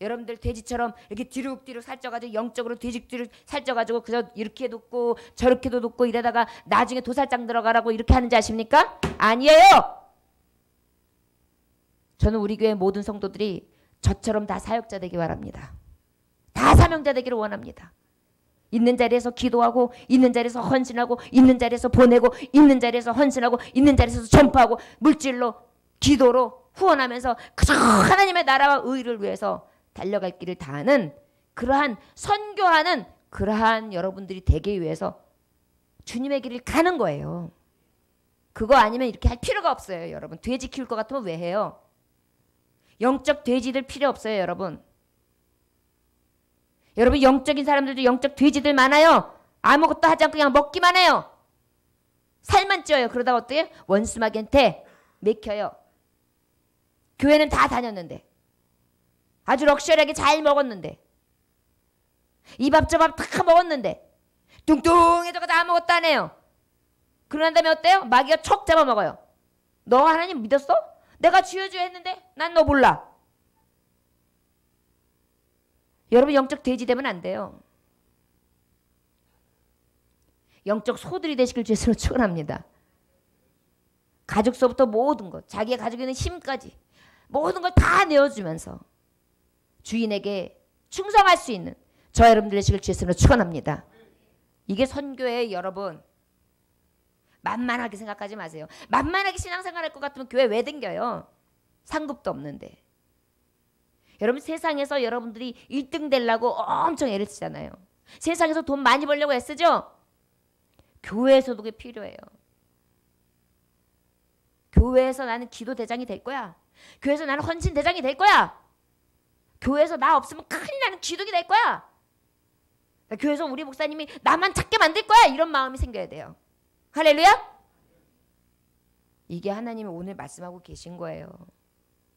여러분들 돼지처럼 이렇게 뒤룩뒤룩 살쪄가지고 영적으로 뒤죽뒤룩 살쪄가지고 그저 이렇게 눕고 저렇게도 눕고 이러다가 나중에 도살장 들어가라고 이렇게 하는지 아십니까? 아니에요. 저는 우리 교회 모든 성도들이 저처럼 다 사역자 되기 바랍니다. 다 사명자 되기를 원합니다. 있는 자리에서 기도하고 있는 자리에서 헌신하고 있는 자리에서 보내고 있는 자리에서 헌신하고 있는 자리에서 전파하고 물질로 기도로 후원하면서 그저 하나님의 나라와 의를 위해서 달려갈 길을 다하는 그러한 선교하는 그러한 여러분들이 되기 위해서 주님의 길을 가는 거예요. 그거 아니면 이렇게 할 필요가 없어요. 여러분 돼지 키울 것 같으면 왜 해요? 영적 돼지들 필요 없어요. 여러분 영적인 사람들도 영적 돼지들 많아요. 아무것도 하지 않고 그냥 먹기만 해요. 살만 쪄요. 그러다가 어때요? 원수마귀한테 맥혀요. 교회는 다 다녔는데 아주 럭셔리하게 잘 먹었는데 이 밥 저 밥 다 먹었는데 뚱뚱해져서 아무것도 안 해요. 그런 다음에 어때요? 마귀가 척 잡아먹어요. 너 하나님 믿었어? 내가 주여주여 했는데 난 너 몰라. 여러분 영적 돼지 되면 안 돼요. 영적 소들이 되시길 주에서 축원합니다. 가족서부터 모든 것, 자기의 가지고 있는 힘까지 모든 걸 다 내어주면서 주인에게 충성할 수 있는 저와 여러분들 되시길 주의 이름으로 축원합니다. 이게 선교예요, 여러분. 만만하게 생각하지 마세요. 만만하게 신앙생활할 것 같으면 교회 왜 댕겨요? 상급도 없는데. 여러분 세상에서 여러분들이 1등 되려고 엄청 애를 쓰잖아요. 세상에서 돈 많이 벌려고 애쓰죠? 교회에서도 그게 필요해요. 교회에서 나는 기도 대장이 될 거야. 교회에서 나는 헌신 대장이 될 거야. 교회에서 나 없으면 큰일 나는 기독이 될 거야. 교회에서 우리 목사님이 나만 찾게 만들 거야. 이런 마음이 생겨야 돼요. 할렐루야. 이게 하나님이 오늘 말씀하고 계신 거예요.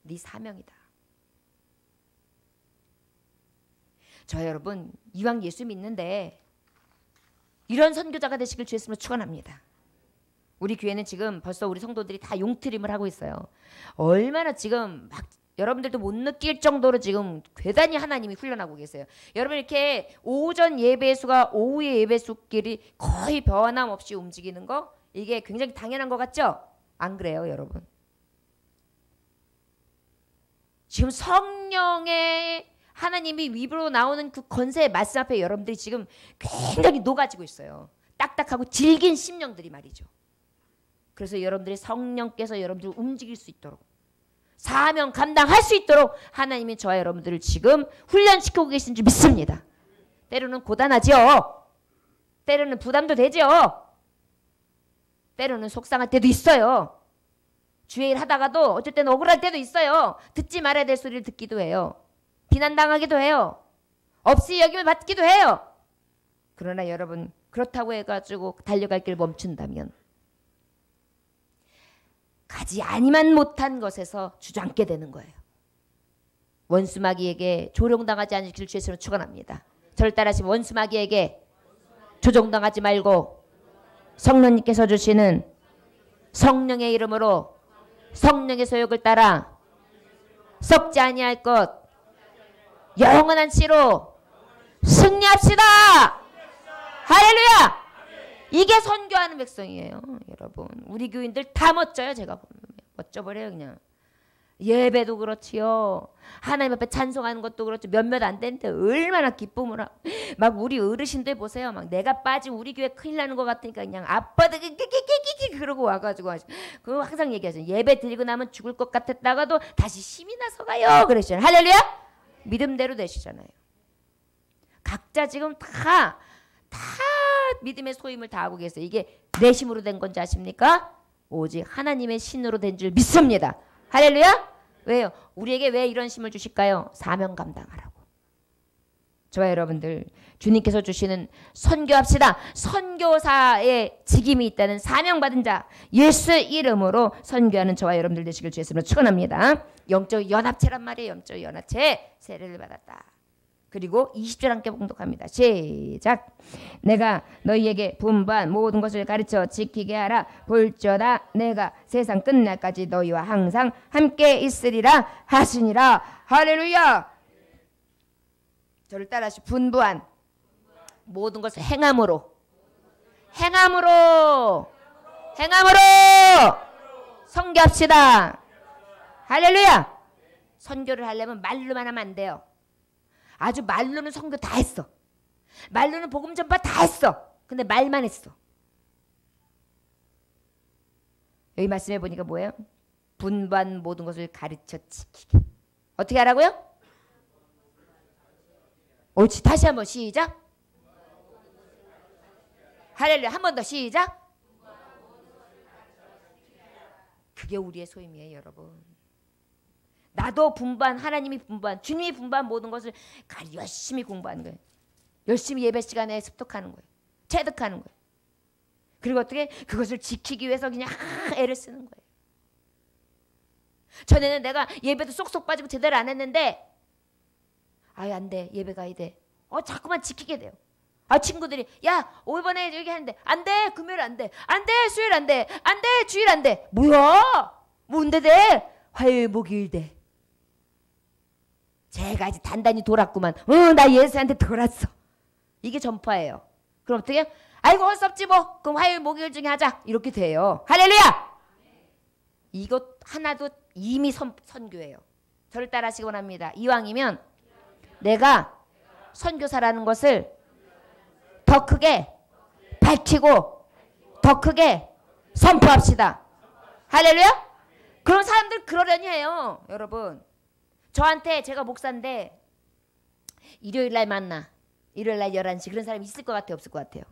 네 사명이다. 저 여러분 이왕 예수 믿는데 이런 선교자가 되시길 주의 이름으로 축원합니다. 우리 교회는 지금 벌써 우리 성도들이 다 용트림을 하고 있어요. 얼마나 지금 막 여러분들도 못 느낄 정도로 지금 대단히 하나님이 훈련하고 계세요. 여러분 이렇게 오전 예배 수가 오후의 예배 수끼리 거의 변함없이 움직이는 거 이게 굉장히 당연한 것 같죠? 안 그래요, 여러분? 지금 성령의 하나님이 입으로 나오는 그 권세의 말씀 앞에 여러분들이 지금 굉장히 녹아지고 있어요. 딱딱하고 질긴 심령들이 말이죠. 그래서 여러분들이 성령께서 여러분들을 움직일 수 있도록 사명 감당할 수 있도록 하나님이 저와 여러분들을 지금 훈련시키고 계신 줄 믿습니다. 때로는 고단하지요. 때로는 부담도 되지요. 때로는 속상할 때도 있어요. 주의 일 하다가도 어쩔 때는 억울할 때도 있어요. 듣지 말아야 될 소리를 듣기도 해요. 비난당하기도 해요. 없이 여김을 받기도 해요. 그러나 여러분 그렇다고 해가지고 달려갈 길 멈춘다면 가지 아니만 못한 것에서 주저앉게 되는 거예요. 원수마귀에게 조롱당하지 않을 길 주의 이름으로 축원합니다. 저를 따라하시면 원수마귀에게 조종당하지 말고 성령님께서 주시는 성령의 이름으로 성령의 소욕을 따라 썩지 아니할 것 영원한 씨로 승리합시다. 할렐루야. 이게 선교하는 백성이에요. 여러분 우리 교인들 다 멋져요. 제가 보면 멋져버려요. 그냥 예배도 그렇지요. 하나님 앞에 찬송하는 것도 그렇죠. 몇몇 안 되는데 얼마나 기쁨을 하고 막 우리 어르신들 보세요. 막 내가 빠지면 우리 교회 큰일 나는 것 같으니까 그냥 아빠들 끼끼끼끼끼 그러고 와가지고 그거 항상 얘기하죠. 예배 드리고 나면 죽을 것 같았다가도 다시 힘이 나서 가요. 그러시잖아요. 할렐루야. 믿음대로 되시잖아요. 각자 지금 다 믿음의 소임을 다하고 계세요. 이게 내 힘으로 된 건지 아십니까? 오직 하나님의 신으로 된 줄 믿습니다. 할렐루야. 왜요? 우리에게 왜 이런 힘을 주실까요? 사명 감당하라고. 저와 여러분들 주님께서 주시는 선교합시다. 선교사의 직임이 있다는 사명받은 자 예수 이름으로 선교하는 저와 여러분들 되시길 주의 이름으로 축원합니다. 영적 연합체란 말이에요. 영적 연합체 세례를 받았다. 그리고 20절 함께 봉독합니다. 시작. 내가 너희에게 분부한 모든 것을 가르쳐 지키게 하라. 볼지어다 내가 세상 끝날까지 너희와 항상 함께 있으리라 하시니라. 할렐루야. 저를 따라하시 분부한 모든 것을 행함으로 선교합시다. 할렐루야. 선교를 하려면 말로만 하면 안 돼요. 아주 말로는 선교 다 했어. 말로는 복음 전파 다 했어. 근데 말만 했어. 여기 말씀해 보니까 뭐예요? 분부한 모든 것을 가르쳐 지키게. 어떻게 하라고요? 옳지. 다시 한번 시작. 할렐루야. 한 번 더 시작. 그게 우리의 소임이에요, 여러분. 나도 분부한 하나님이 분부한 주님이 분부한 모든 것을 열심히 공부하는 거예요. 열심히 예배 시간에 습득하는 거예요. 체득하는 거예요. 그리고 어떻게 그것을 지키기 위해서 그냥 애를 쓰는 거예요. 전에는 내가 예배도 쏙쏙 빠지고 제대로 안 했는데 아유 안 돼. 예배 가야 돼. 자꾸만 지키게 돼요. 친구들이 야 이번에 여기 하는데 안 돼. 금요일 안 돼. 안 돼. 수요일 안 돼. 안 돼. 주일 안 돼. 뭐야? 뭔데 돼? 화요일 목요일 돼. 제가 아직 단단히 돌았구만. 나 예수한테 돌았어. 이게 전파예요. 그럼 어떻게? 아이고 할 수 없지 뭐. 그럼 화요일 목요일 중에 하자. 이렇게 돼요. 할렐루야. 이것 하나도 이미 선교예요. 저를 따라하시기 원합니다. 이왕이면 내가 선교사라는 것을 더 크게 밝히고 더 크게 선포합시다. 할렐루야. 그런 사람들 그러려니 해요. 여러분, 저한테, 제가 목사인데 일요일날 만나, 일요일날 11시, 그런 사람이 있을 것 같아요? 없을 것 같아요?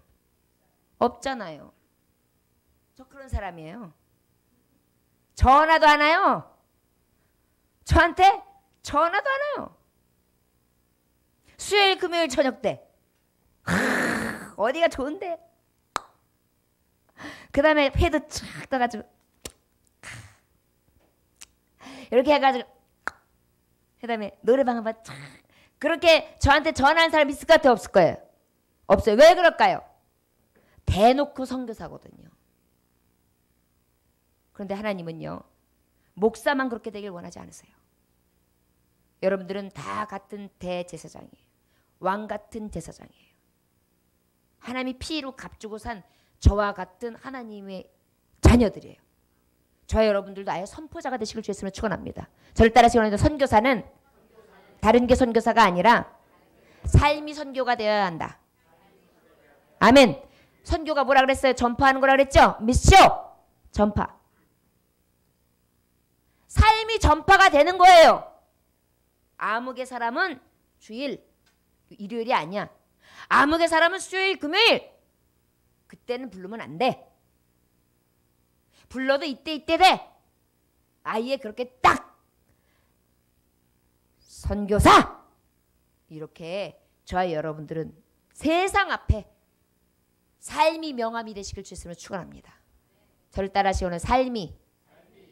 없잖아요. 저 그런 사람이에요. 전화도 안 와요. 저한테 전화도 안 와요. 수요일 금요일 저녁 때 어디가 좋은데, 그 다음에 회도 쫙 떠가지고 이렇게 해가지고 그 다음에 노래방 한번 쫙, 그렇게 저한테 전화한 사람 있을 것 같아요? 없을 거예요? 없어요. 왜 그럴까요? 대놓고 선교사거든요. 그런데 하나님은요, 목사만 그렇게 되길 원하지 않으세요. 여러분들은 다 같은 대제사장이에요. 왕 같은 제사장이에요. 하나님이 피로 값주고 산 저와 같은 하나님의 자녀들이에요. 저와 여러분들도 아예 선포자가 되시길 주 예수님으로 축원합니다. 저를 따라서 원하는 선교사는 다른 게 선교사가 아니라 삶이 선교가 되어야 한다. 아멘. 선교가 뭐라 그랬어요? 전파하는 거라 그랬죠? 미쇼 전파. 삶이 전파가 되는 거예요. 아무개 사람은 주일, 일요일이 아니야. 아무개 사람은 수요일, 금요일. 그때는 부르면 안 돼. 불러도 이때 돼. 아예 그렇게 딱 선교사 이렇게 저와 여러분들은 세상 앞에 삶이 명함이 되시길 주 예수님으로 축원합니다. 저를 따라하시 오늘 삶이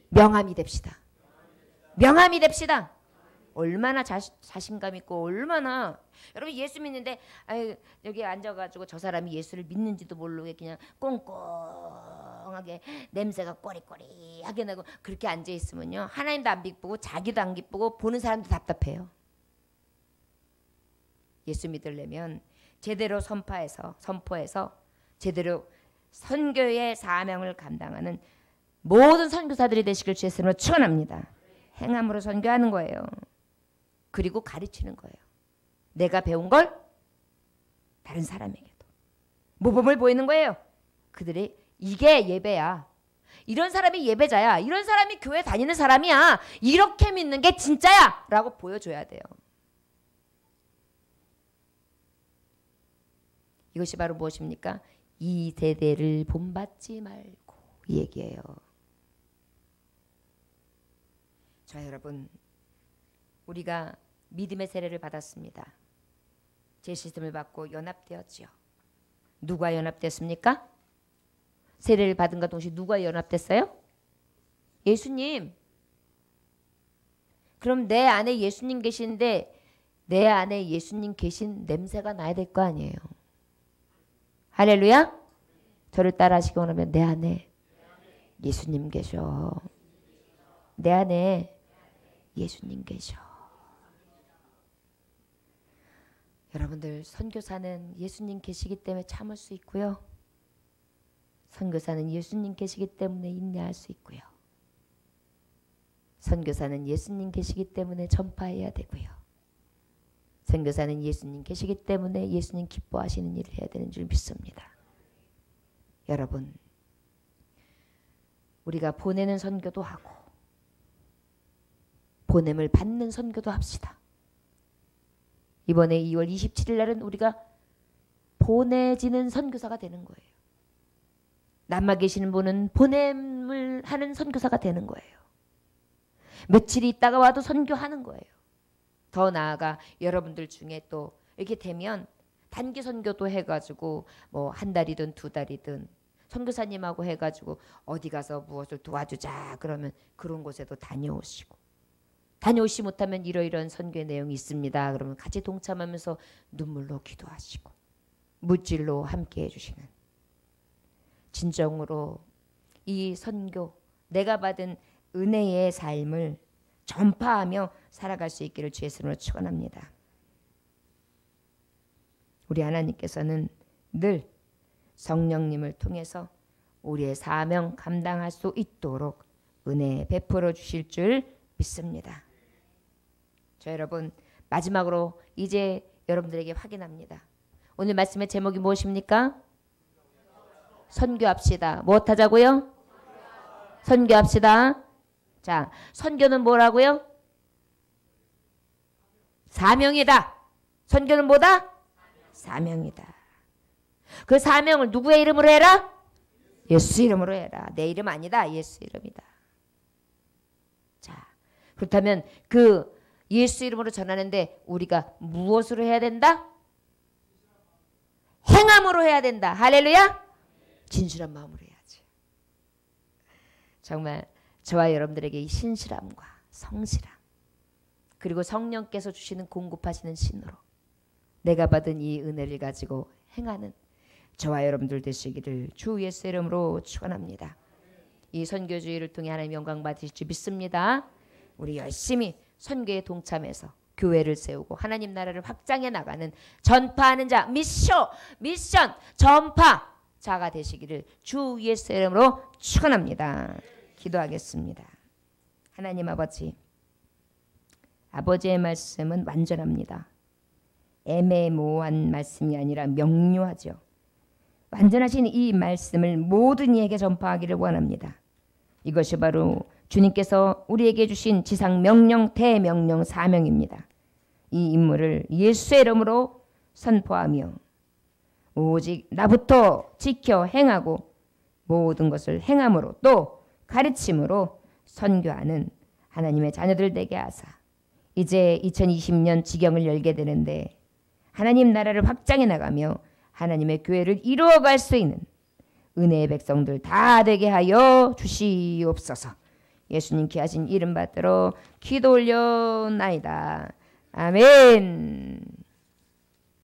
명함이 됩시다. 명함이 됩시다. 얼마나 자신감 있고, 얼마나 여러분 예수 믿는데 아유, 여기 앉아가지고 저 사람이 예수를 믿는지도 모르게 그냥 꽁꽁하게 냄새가 꼬리꼬리하게 나고 그렇게 앉아 있으면요, 하나님도 안 기쁘고 자기도 안 기쁘고 보는 사람도 답답해요. 예수 믿으려면 제대로 선포해서 제대로 선교의 사명을 감당하는 모든 선교사들이 되시길 주 예수님으로 축원합니다. 행함으로 선교하는 거예요. 그리고 가르치는 거예요. 내가 배운 걸 다른 사람에게도 모범을 보이는 거예요. 그들이 이게 예배야. 이런 사람이 예배자야. 이런 사람이 교회 다니는 사람이야. 이렇게 믿는 게 진짜야 라고 보여줘야 돼요. 이것이 바로 무엇입니까? 이 세대를 본받지 말고, 이 얘기예요. 자, 여러분, 우리가 믿음의 세례를 받았습니다. 제시스템을 받고 연합되었지요. 누가 연합됐습니까? 세례를 받은과 동시에 누가 연합됐어요? 예수님. 그럼 내 안에 예수님 계신데 내 안에 예수님 계신 냄새가 나야 될 거 아니에요. 할렐루야. 저를 따라 하시기 원하면 내 안에 예수님 계셔. 내 안에 예수님 계셔. 여러분들, 선교사는 예수님 계시기 때문에 참을 수 있고요. 선교사는 예수님 계시기 때문에 인내할 수 있고요. 선교사는 예수님 계시기 때문에 전파해야 되고요. 선교사는 예수님 계시기 때문에 예수님 기뻐하시는 일을 해야 되는 줄 믿습니다. 여러분, 우리가 보내는 선교도 하고 보냄을 받는 선교도 합시다. 이번에 2월 27일 날은 우리가 보내지는 선교사가 되는 거예요. 남아 계시는 분은 보냄을 하는 선교사가 되는 거예요. 며칠이 있다가 와도 선교하는 거예요. 더 나아가 여러분들 중에 또 이렇게 되면 단기 선교도 해가지고 뭐 한 달이든 두 달이든 선교사님하고 해가지고 어디 가서 무엇을 도와주자 그러면 그런 곳에도 다녀오시고, 다녀오시 못하면 이러이러한 선교의 내용이 있습니다. 그러면 같이 동참하면서 눈물로 기도하시고 물질로 함께 해주시는, 진정으로 이 선교, 내가 받은 은혜의 삶을 전파하며 살아갈 수 있기를 주 예수님으로 축원합니다. 우리 하나님께서는 늘 성령님을 통해서 우리의 사명 감당할 수 있도록 은혜 베풀어 주실 줄 믿습니다. 자, 여러분, 마지막으로 이제 여러분들에게 확인합니다. 오늘 말씀의 제목이 무엇입니까? 선교합시다. 무엇 하자고요? 선교합시다. 자, 선교는 뭐라고요? 사명이다. 선교는 뭐다? 사명이다. 그 사명을 누구의 이름으로 해라? 예수 이름으로 해라. 내 이름 아니다. 예수 이름이다. 자, 그렇다면 그 예수 이름으로 전하는데 우리가 무엇으로 해야 된다? 행함으로 해야 된다. 할렐루야. 진실한 마음으로 해야지. 정말 저와 여러분들에게 이 신실함과 성실함 그리고 성령께서 주시는 공급하시는 신으로 내가 받은 이 은혜를 가지고 행하는 저와 여러분들 되시기를 주 예수 이름으로 축원합니다. 이 선교주의를 통해 하나님 영광 받으실 줄 믿습니다. 우리 열심히 선교에 동참해서 교회를 세우고 하나님 나라를 확장해 나가는 전파하는 자 미션 전파 자가 되시기를 주 예수 이름으로 축원합니다. 기도하겠습니다. 하나님 아버지의 말씀은 완전합니다. 애매모호한 말씀이 아니라 명료하죠. 완전하신 이 말씀을 모든 이에게 전파하기를 원합니다. 이것이 바로 주님께서 우리에게 주신 지상 명령, 대명령, 사명입니다. 이 임무를 예수의 이름으로 선포하며 오직 나부터 지켜 행하고 모든 것을 행함으로 또 가르침으로 선교하는 하나님의 자녀들 되게 하사 이제 2020년 지경을 열게 되는데 하나님 나라를 확장해 나가며 하나님의 교회를 이루어갈 수 있는 은혜의 백성들 다 되게 하여 주시옵소서. 예수님 귀하신 이름 받들어 기도 올려나이다. 아멘.